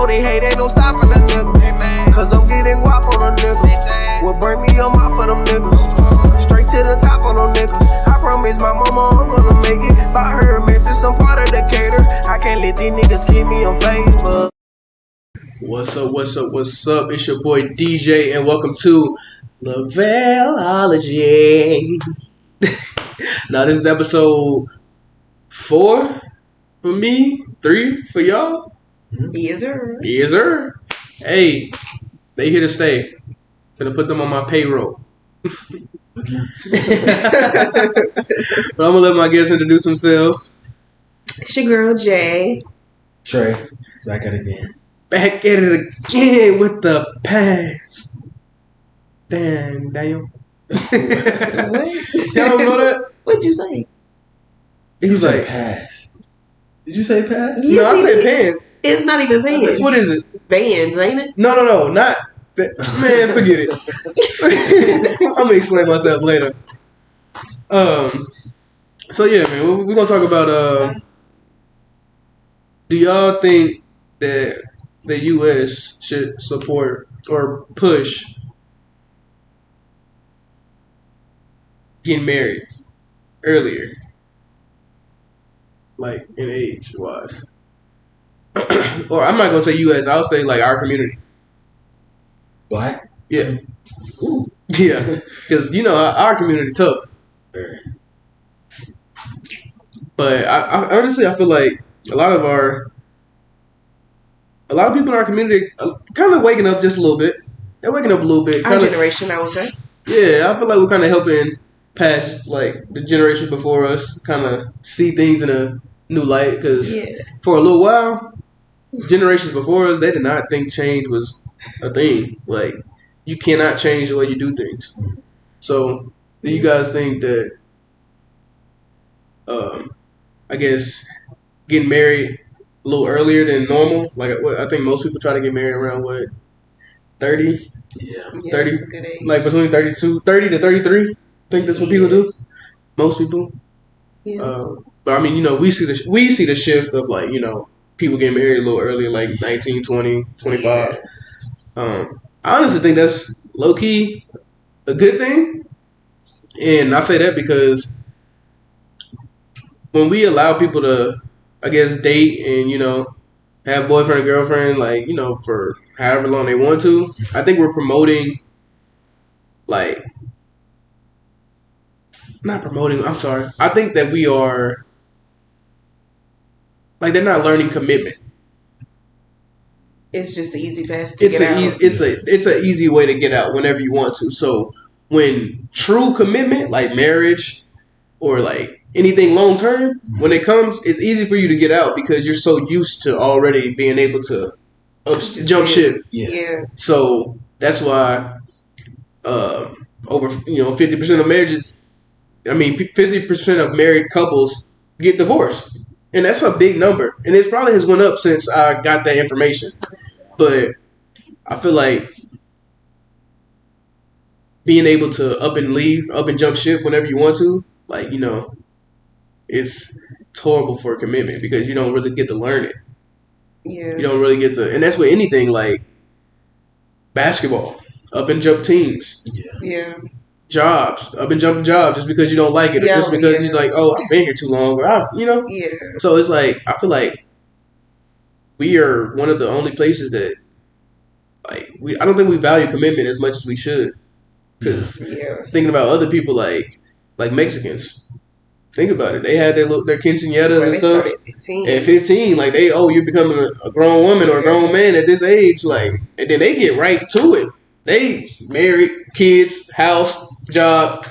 they hate, ain't no stopping a nigga. Cause I'm getting guap on a nigga. Will bring me on my for them niggas. Straight to the top on them niggas. I promise my mama I'm gonna make it. By her, Memphis, I'm part of Decatur. I can't let these niggas keep me on favor. What's up? It's your boy DJ, and welcome to Lavalology. Now, this is episode 4 for me, 3 for y'all. Yes, sir. Yes, sir. Hey, they here to stay. Gonna put them on my payroll. But I'm gonna let my guests introduce themselves. It's your girl, Jay. Trey, back at it again. Back at it again with the pass. Damn, Daniel. What? Y'all don't know that? What'd you say? He's like, pass. Did you say pass? Yeah, no, I said pants. It's not even pants. What is it? Bands, ain't it? No, not that. Man, forget it. I'm gonna explain myself later. So yeah, man, we're gonna talk about. Do y'all think that the U.S. should support or push getting married earlier, like in age wise? Or I'm not gonna say U.S. I'll say like our community. Black? Yeah. Ooh. Yeah, because our community tough. But I honestly I feel like a lot of people in our community are kind of waking up just a little bit. They're waking up a little bit. Our generation, I would say. Yeah, I feel like we're kind of helping past like the generation before us kind of see things in a new light. Because for a little while, generations before us, they did not think change was a thing. Like, you cannot change the way you do things. So, do you guys think that, I guess, getting married a little earlier than normal? Like, I think most people try to get married around, 30? Yeah. 30? That's a good age. Like, between 30 to 33? I think that's what people do. Most people. Yeah. But, I mean, we see the shift of, like, people getting married a little earlier, like 19, 20, 25. I honestly think that's low-key a good thing. And I say that because when we allow people to, I guess, date and, have boyfriend and girlfriend, like, for however long they want to, I think we're promoting, like, not promoting, I'm sorry. I think that we are, like, they're not learning commitment. It's just an easy pass to get out. It's an easy way to get out whenever you want to. So when true commitment, like marriage or like anything long term, when it comes, it's easy for you to get out because you're so used to already being able to jump ship. Yeah. So that's why over 50% of marriages, 50% of married couples get divorced. And that's a big number. And it probably has went up since I got that information. But I feel like being able to up and jump ship whenever you want to, like, it's horrible for commitment because you don't really get to learn it. Yeah. You don't really get to, and that's with anything like basketball, up and jump teams. Yeah. Jobs, up and jump jobs just because you don't like it, or just because you're like, oh, I've been here too long, or Yeah. So it's like I feel like we are one of the only places that, like, I don't think we value commitment as much as we should. Because thinking about other people like Mexicans, think about it. They had their quinceañeras and stuff at 15. Like you're becoming a grown woman or a grown man at this age. Like, and then they get right to it. They married, kids, house, job,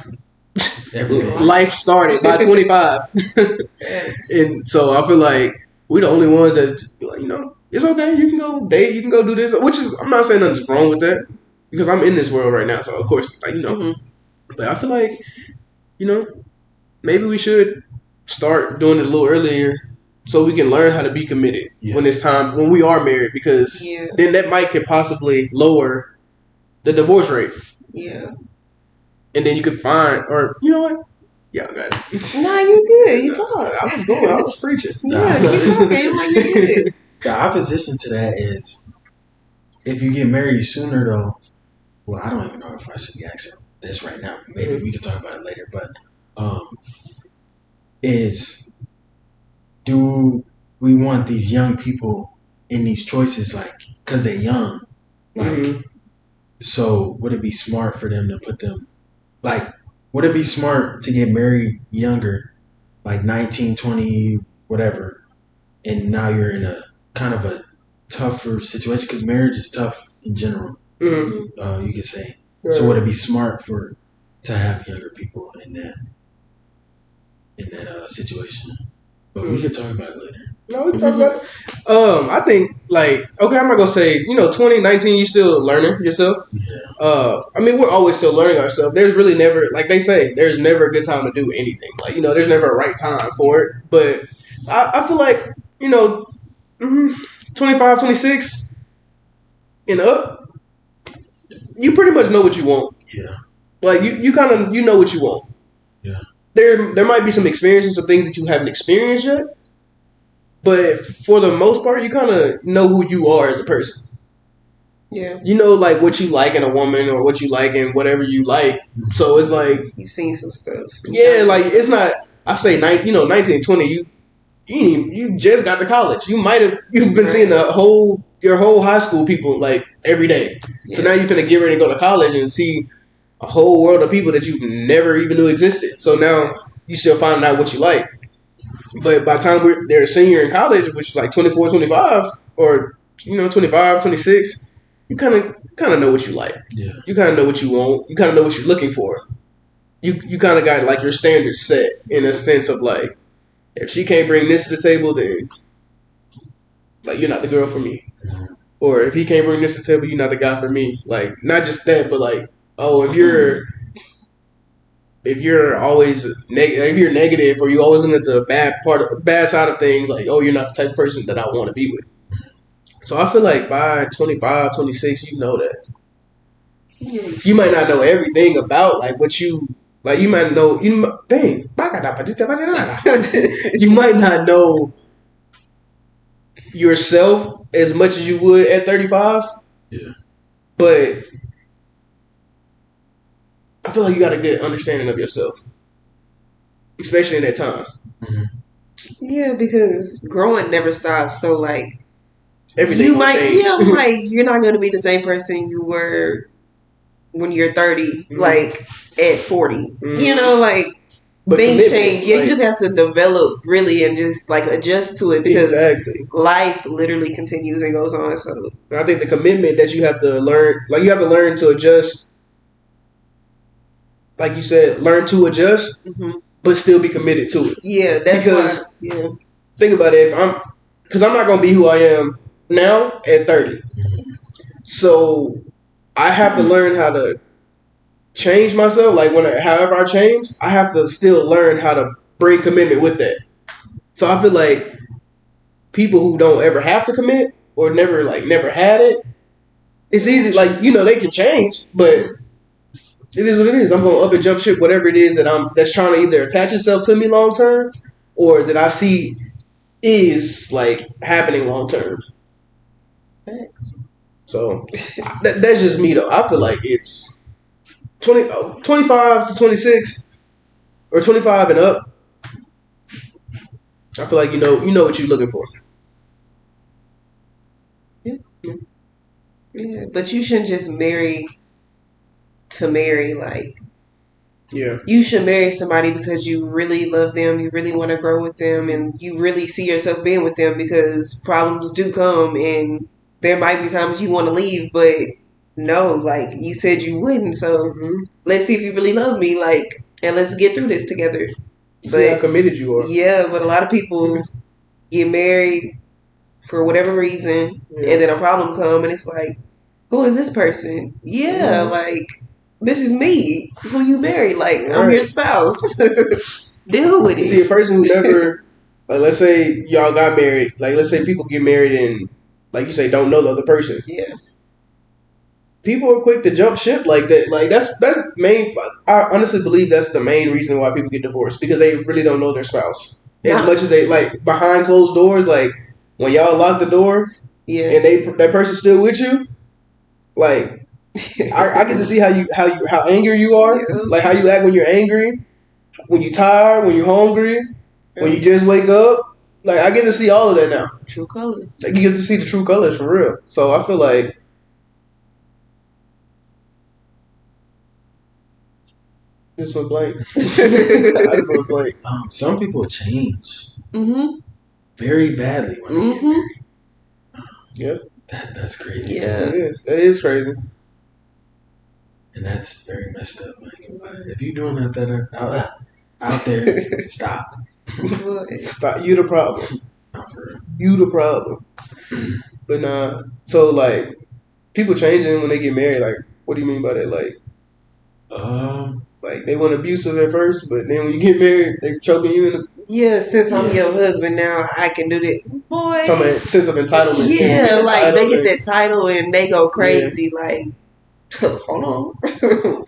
life started by 25. And so I feel like we're the only ones that, it's okay. You can go date. You can go do this. Which is, I'm not saying nothing's wrong with that because I'm in this world right now. So of course, But I feel like, maybe we should start doing it a little earlier so we can learn how to be committed when it's time, when we are married, because then that could possibly lower the divorce rate. Yeah. And then you could find, or you know what? Yeah, I got it. Nah, you good. You talk. I was preaching. Yeah, keep talking. Like, you're good. The opposition to that is if you get married sooner, though. Well, I don't even know if I should be asking this right now. Maybe we can talk about it later. But do we want these young people in these choices, like, because they're young? Like, so would it be smart for them to put them, like, would it be smart to get married younger, like 19, 20, whatever, and now you're in a kind of a tougher situation because marriage is tough in general, you could say. Sure. So would it be smart to have younger people in that situation? But we can talk about it later. No, we can talk about it. I think, like, okay, I'm not going to say, 2019, you're still learning yourself. Yeah. I mean, we're always still learning ourselves. There's really never, like they say, there's never a good time to do anything. Like, there's never a right time for it. But I feel like, 25, 26 and up, you pretty much know what you want. Yeah. Like, you kind of, know what you want. Yeah. There might be some experiences, some things that you haven't experienced yet. But for the most part, you kind of know who you are as a person. Yeah. You know, like, what you like in a woman or what you like in whatever you like. So it's like... You've seen some stuff. Yeah, like, it's not... I say, 19, 20, you just got to college. You've been seeing your whole high school people, like, every day. Yeah. So now you're finna get ready to go to college and see a whole world of people that you never even knew existed. So now you still finding out what you like. But by the time they're a senior in college, which is like 24, 25, or 25, 26, you kind of know what you like. Yeah. You kind of know what you want. You kind of know what you're looking for. You kind of got like your standards set in a sense of like, if she can't bring this to the table, then like you're not the girl for me. Or if he can't bring this to the table, you're not the guy for me. Like not just that, but like, oh, if you're always if you're negative or you always in the bad side of things, like, oh, you're not the type of person that I want to be with. So I feel like by 25, 26, you know that. You might not know everything about like what you like. You might know you might not know yourself as much as you would at 35. Yeah, but I feel like you got a good understanding of yourself, especially in that time. Mm-hmm. Yeah, because growing never stops. So like, everything change. like you're not going to be the same person you were when you're 30, like at 40. Like but things change. Yeah, like, you just have to develop really and just like adjust to it because life literally continues and goes on. So I think the commitment that you have to learn, like you have to learn to adjust. Like you said, learn to adjust, but still be committed to it. Yeah, that's because think about it. Because I'm not gonna be who I am now at 30, so I have to learn how to change myself. Like however I change, I have to still learn how to bring commitment with that. So I feel like people who don't ever have to commit or never had it, it's easy. Like they can change, but it is what it is. I'm going to up and jump ship whatever it is that's trying to either attach itself to me long term or that I see is like happening long term. Thanks. So that's just me though. I feel like it's 25 to 26 or 25 and up. I feel like you know what you're looking for. Yeah, but you shouldn't just marry to marry, like, you should marry somebody because you really love them, you really want to grow with them, and you really see yourself being with them because problems do come and there might be times you want to leave, but no, like you said you wouldn't, so let's see if you really love me, like, and let's get through this together. See how committed you are. Yeah, but a lot of people get married for whatever reason, and then a problem come and it's like, who is this person? Yeah, like, this is me, who you married. Like, I'm your spouse. Deal with it. See, a person who never, like, let's say y'all got married. Like, let's say people get married and, like you say, don't know the other person. Yeah. People are quick to jump ship like that. Like, that's main. I honestly believe that's the main reason why people get divorced because they really don't know their spouse as much as they like behind closed doors. Like, when y'all lock the door, and that person's still with you, like I get to see how angry you are, like how you act when you're angry, when you're tired, when you're hungry, when you just wake up. Like I get to see all of that now. True colors. Like you get to see the true colors for real. So I feel like. This one blank. I just went blank. Some people change very badly when they get married. Yep. That's crazy. Yeah. Too. That is crazy. And that's very messed up. Like, if you're doing that out there, stop. Stop. You the problem. Not for real. You the problem. But nah. So like, people changing when they get married. Like, what do you mean by that? Like they weren't abusive at first, but then when you get married, they choking you in the... Yeah, since I'm your husband now, I can do that. Boy. Talking about sense of entitlement. Yeah, like they get that title and they go crazy. Yeah. Like, hold on.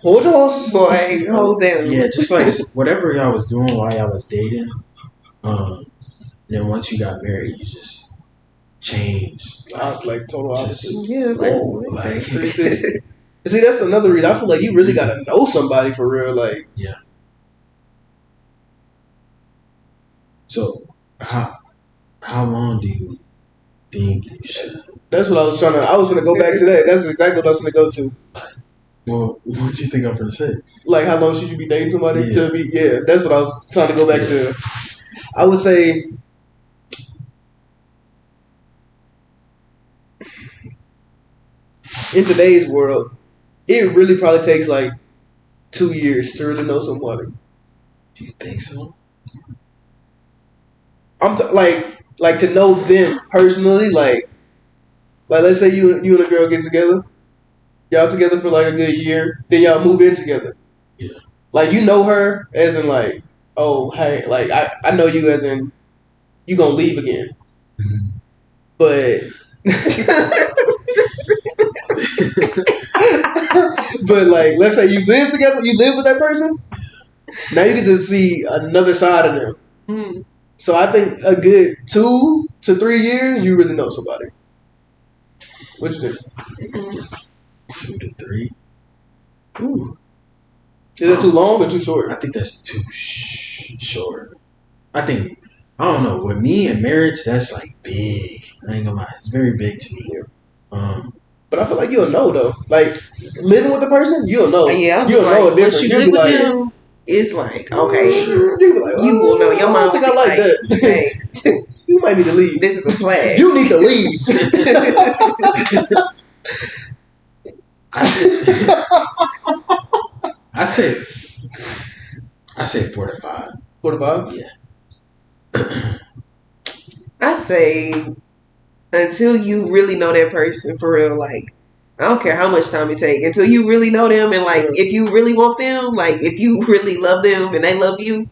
Hold your horses. Boy, hold them. Yeah, just like whatever y'all was doing while y'all was dating, then once you got married, you just changed. Like total opposite. Yeah, like see, that's another reason. I feel like you really gotta know somebody for real. Like, yeah. So, how long do you think you should? That's what I was I was gonna go back to that. That's exactly what I was gonna go to. Well, what do you think I'm gonna say? Like, how long should you be dating somebody to be? Yeah, that's what I was trying to go back to. I would say. In today's world, it really probably takes like 2 years to really know somebody. Do you think so? I'm like to know them personally. Like let's say you and a girl get together, y'all together for like a good year, then y'all move in together. Yeah. Like you know her as in like, oh hey, like I know you as in you gonna leave again, but. But like, let's say you live together, you live with that person. Now you get to see another side of them. Mm. So I think a good 2 to 3 years, you really know somebody. What you think? 2 to 3. Ooh. Is that too long or too short? I think that's too short. I don't know. With me and marriage, that's like big. I ain't gonna lie, it's very big to me. But I feel like you'll know though. Like living with the person, you'll know. Yeah, you'll like, know a difference. Once you live with them, it's like okay. You'll be like, you will know. Your mom I think I like that. Hey, you might need to leave. This is a flag. You need to leave. I say 4 to 5. 4 to 5? Yeah. I say until you really know that person for real, like I don't care how much time it takes until you really know them and like if you really want them, like if you really love them and they love you,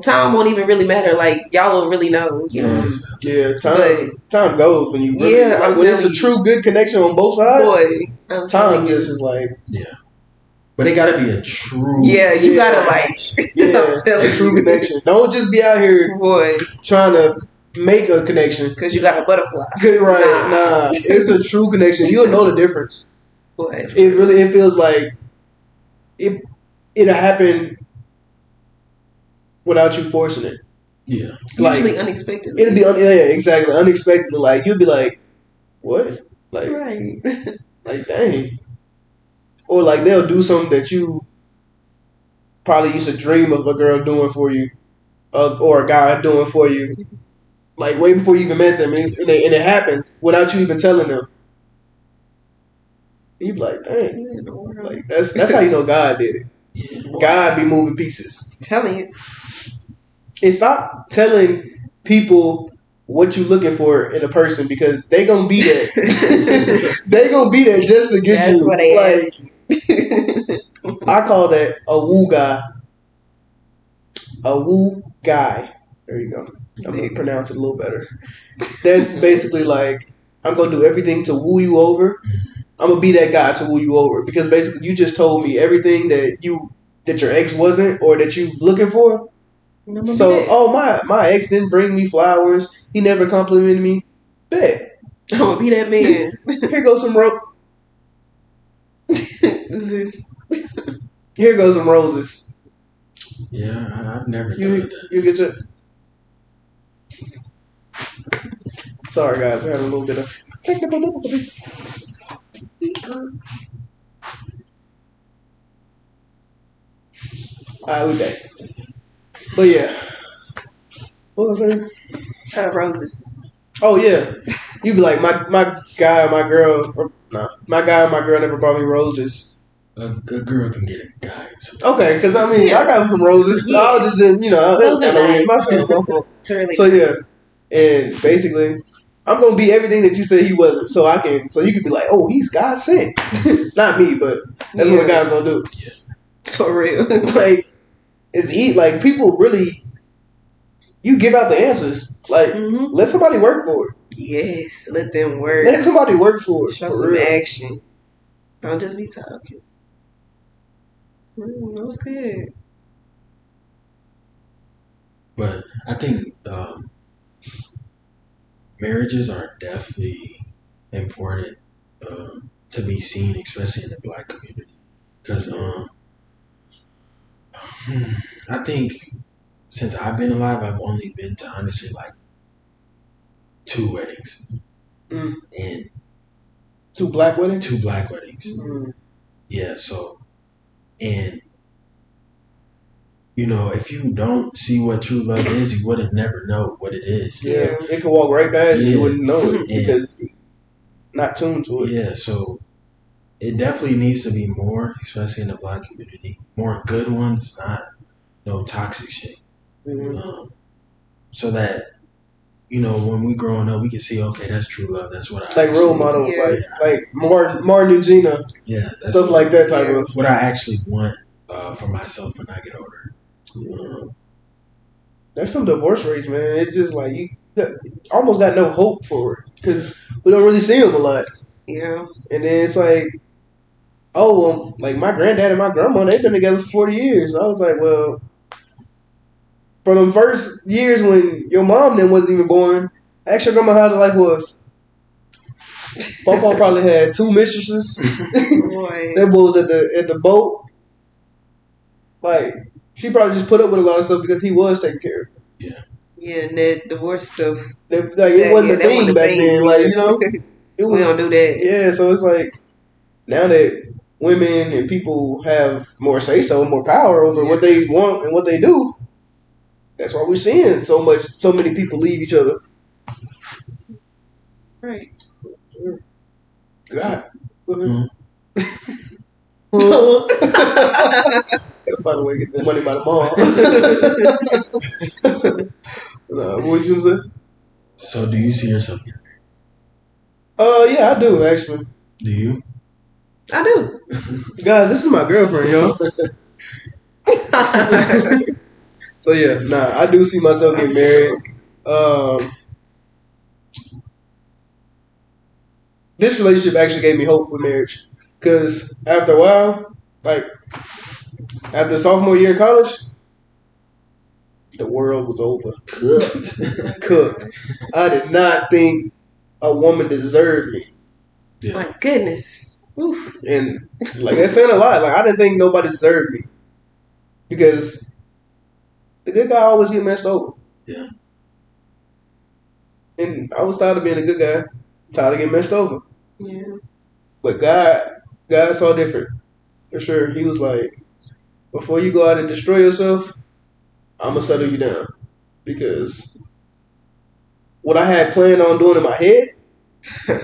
time won't even really matter. Like y'all will really know, you know. Yeah, time goes when you really, when it's a true good connection on both sides. Boy, time just is like but it gotta be a true. Yeah, you gotta like a true connection. Don't just be out here trying to make a connection because you got a butterfly. Right? Nah, it's a true connection. You'll know the difference. It feels like it'll happen without you forcing it. Yeah, usually unexpectedly. It'll be exactly unexpectedly. Like you'll be like, what? Like, like dang. Or like they'll do something that you probably used to dream of a girl doing for you, or a guy doing for you, like way before you even met them, and it happens without you even telling them. You be like, dang, like that's how you know God did it. Yeah. God be moving pieces. I'm telling you, and stop telling people what you looking for in a person because they gonna be there. They gonna be there just to get that's you. What they like. I call that a woo guy. A woo guy. There you go. I'm going to pronounce it a little better. That's basically like, I'm going to do everything to woo you over. I'm going to be that guy to woo you over. Because basically you just told me everything that your ex wasn't or that you looking for. So, my ex didn't bring me flowers. He never complimented me. Bet. I'm gonna be that man. Here goes some Here goes some roses. Yeah, I've never thought of that. You get that? Sorry, guys. We're having a little bit of technical difficulties. Alright, we back. But yeah. What was that? Roses. Oh yeah. You be like, my guy or my girl, or, nah, my guy or my girl never brought me roses. A girl can get a guy. Okay, because I mean, I got some roses. Yeah. I was just in, those are nice. So yeah, and basically, I'm gonna be everything that you said he wasn't. So you could be like, oh, he's God sent. Not me, but that's what a guy's gonna do. Yeah. For real. Like, like people really, you give out the answers. Like, let somebody work for it. Yes, let them work. Let somebody work for it. Show some action. Don't just be talking. That was good. But I think marriages are definitely important to be seen, especially in the Black community. Because I think since I've been alive, I've only been to honestly like 2 weddings. And 2 black weddings? 2 black weddings. Yeah, so, and, if you don't see what true love is, you wouldn't never know what it is. Yeah, it could walk right past you, you wouldn't know it because you're not tuned to it. Yeah, so it definitely needs to be more, especially in the Black community. More good ones, not no toxic shit. So that, when we growing up, we can see, okay, that's true love. That's what I like role model, like Martin Gina, stuff like that type of what I actually want for myself when I get older. There's some divorce rates, man. It's just like you almost got no hope for it because we don't really see them a lot. Yeah, and then it's like, oh, well, like my granddad and my grandma, they've been together for 40 years. I was like, well, for them first years when your mom then wasn't even born, ask your grandma how the life was. Papa probably had 2 mistresses. That boy was at the boat. Like, she probably just put up with a lot of stuff because he was taking care of her. Yeah. Yeah, and that divorce stuff. It wasn't a thing back then. Like, it was, we don't do that. Yeah, so it's like, now that women and people have more say-so, more power over what they want and what they do, that's why we're seeing so many people leave each other. Right. God. By the way, get the money by the mall. What was you saying? So, do you see yourself getting married? Yeah, I do actually. Do you? I do. Guys, this is my girlfriend, y'all. So yeah, I do see myself getting married. This relationship actually gave me hope with marriage because after a while, like after sophomore year in college, the world was over. Cooked. I did not think a woman deserved me. Yeah. My goodness. Oof. And like that's saying a lot. Like I didn't think nobody deserved me because the good guy always get messed over. Yeah. And I was tired of being a good guy. Tired of getting messed over. Yeah. But God saw different. For sure. He was like, before you go out and destroy yourself, I'm going to settle you down. Because what I had planned on doing in my head, I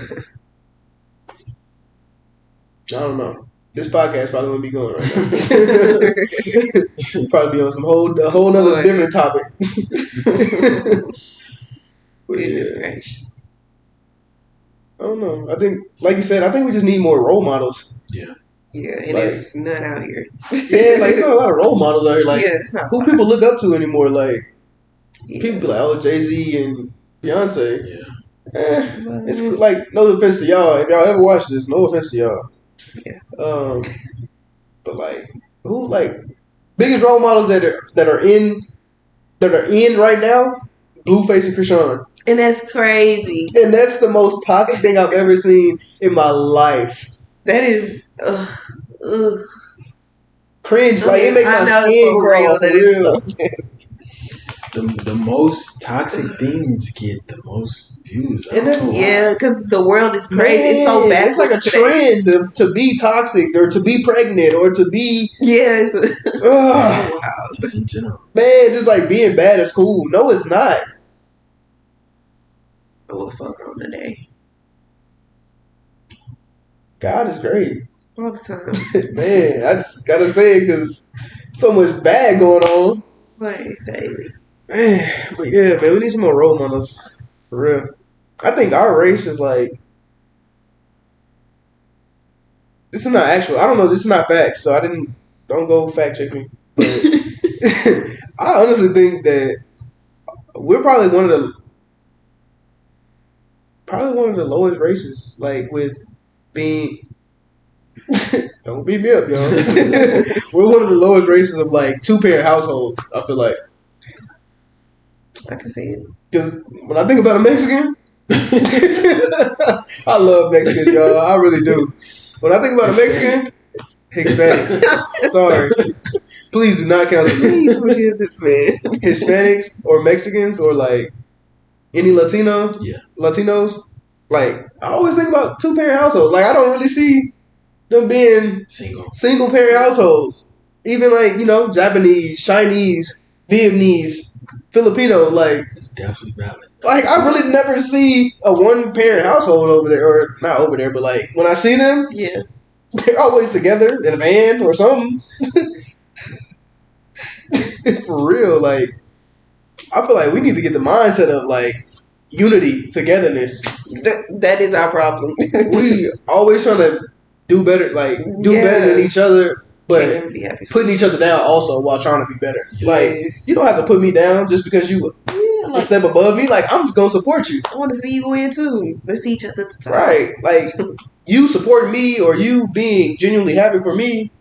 don't know. This podcast probably wouldn't be going right now. Probably be on some a whole nother different topic. Goodness gracious. I don't know. I think, like you said, we just need more role models. Yeah. Yeah, and it's none out here. Yeah, like there's not a lot of role models out here. Like, it's not who people look up to anymore. Like, people be like, oh, Jay-Z and Beyonce. Yeah. It's like, no offense to y'all. If y'all ever watch this, no offense to y'all. Yeah. But like, who like biggest role models that are in right now? Blueface and Krishan. And that's crazy. And that's the most toxic thing I've ever seen in my life. That is Cringe. Like, it makes my skin crawl. For real. The most toxic things get the most views. Because the world is crazy. Man, it's so bad. It's like a trend to be toxic or to be pregnant or to be. Yeah. Wow. Just in general. Man, just like being bad is cool. No, it's not. I will fuck on today. God is great. All the time. Man, I just gotta say it because so much bad going on. Wait, baby. Man, but yeah, man, we need some more role models. For real. I think our race is like. This is not actual. I don't know. This is not facts, so don't go fact check me. But I honestly think that we're probably one of the lowest races, like with being. Don't beat me up, y'all. We're one of the lowest races of like 2-parent households. I feel like. I can see it. Because when I think about a Mexican, I love Mexicans, y'all. I really do. When I think about a Mexican, Hispanic. Sorry. Please do not cancel me. Please forgive this man. Hispanics or Mexicans or like any Latinos. Like, I always think about 2-parent households. Like, I don't really see them being single parent households. Even like, Japanese, Chinese, Vietnamese, Filipino, like it's definitely valid. Like, I really never see a 1-parent household over there, or not over there, but like when I see them, they're always together in a van or something. For real, like I feel like we need to get the mindset of like unity, togetherness. That is our problem. We always trying to do better, better than each other. But putting each other down also while trying to be better. Yes. Like, you don't have to put me down just because you a step above me. Like, I'm going to support you. I want to see you win, too. Let's see each other at the top. Right. Like, you supporting me or you being genuinely happy for me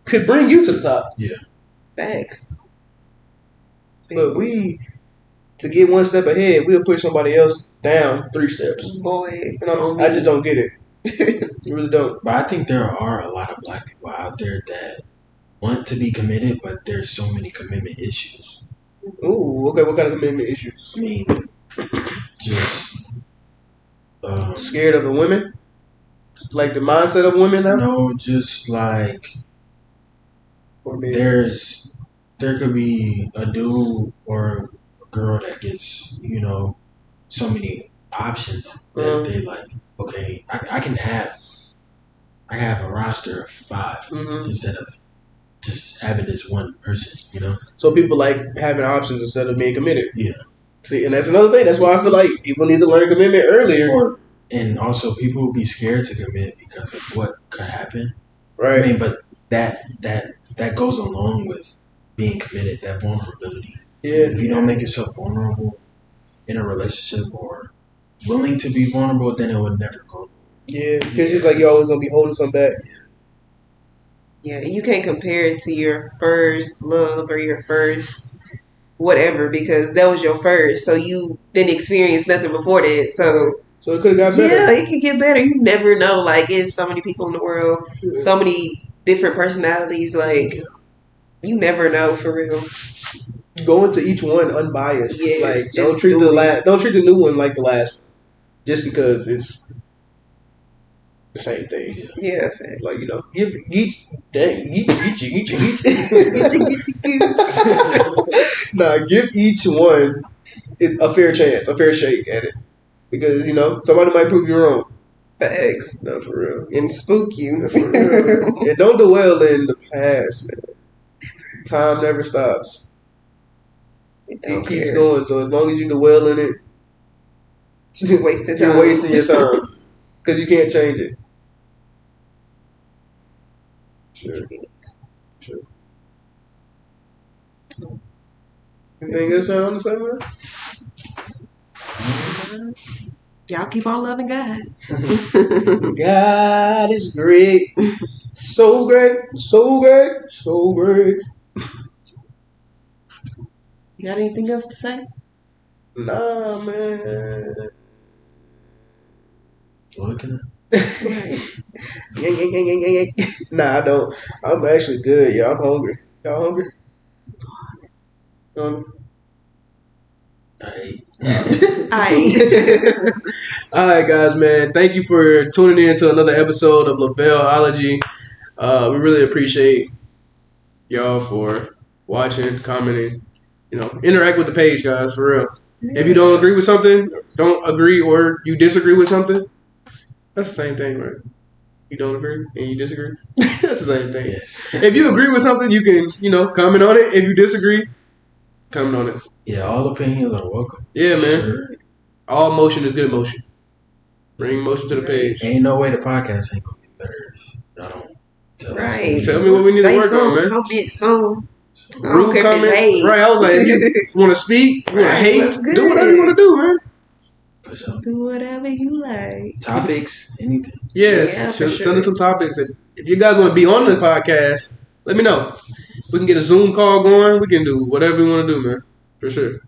could bring you to the top. Yeah. Facts. But to get one step ahead, we'll push somebody else down 3 steps. Boy. And I just don't get it. You really don't. But I think there are a lot of black people out there that want to be committed, but there's so many commitment issues. Ooh, okay. What kind of commitment issues? I mean, just scared of the women? Like the mindset of women now? No, just like there could be a dude or a girl that gets, so many options that they like. Okay, I can have a roster of 5 instead of just having this one person, So people like having options instead of being committed. Yeah. See, and that's another thing. That's why I feel like people need to learn commitment earlier. And also people will be scared to commit because of what could happen. Right. I mean, but that goes along with being committed, that vulnerability. Yeah. If you don't make yourself vulnerable in a relationship or willing to be vulnerable, then it would never go. Yeah, because it's like you're always going to be holding something back. Yeah, and you can't compare it to your first love or your first whatever because that was your first. So you didn't experience nothing before that. So it could have got better. Yeah, it could get better. You never know. Like, it's so many people in the world, so many different personalities. Like, you never know for real. Go into each one unbiased. Yes, like, don't treat the new one like the last one. Just because it's the same thing. Yeah. Like, give each. Nah, give each one a fair chance, a fair shake at it. Because, somebody might prove you wrong. Facts. No, for real. And spook you. No, for real. And don't dwell in the past, man. Time never stops. It keeps going. So as long as you dwell in it, you're wasting time. You're wasting your time. Because you can't change it. Sure. Anything else on the same way? Y'all keep on loving God. God is great. So great. So great. So great. You got anything else to say? Nah, man. Looking. Nah, I don't. I'm actually good. Yeah, I'm hungry. Y'all hungry? All right, guys, man. Thank you for tuning in to another episode of Lavalology. We really appreciate y'all for watching, commenting. Interact with the page, guys, for real. Yeah. If you don't agree with something, or you disagree with something, that's the same thing, right? You don't agree and you disagree? That's the same thing. Yes. If you agree with something, you can, comment on it. If you disagree, comment on it. Yeah, all opinions are welcome. Yeah, man. Sure. All motion is good motion. Bring motion to the page. Ain't no way the podcast ain't gonna get better if I don't tell us. Tell me what we need to work on, man. Comment soon. Rude comments. Right, I was like, if you want to speak, you want to hate, do whatever you want to do, man. Sure. Do whatever you like. Topics, anything. Yeah, send us some topics. If you guys want to be on the podcast, let me know. We can get a Zoom call going. We can do whatever we want to do, man. For sure.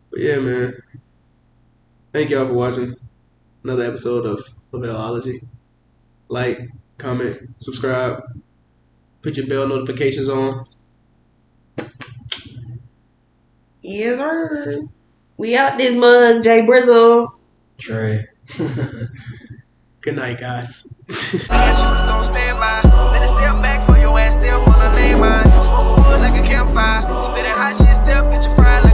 But yeah, man. Thank y'all for watching another episode of Lavalology. Like, comment, subscribe. Put your bell notifications on. Yes, sir. We out this mug, Jay Brizzle. Trey. Good night, guys. Shooters on standby. Better step back for your ass, step on a lane mine. Smoke a wood like a campfire. Spitting hot shit, step, get your fried like a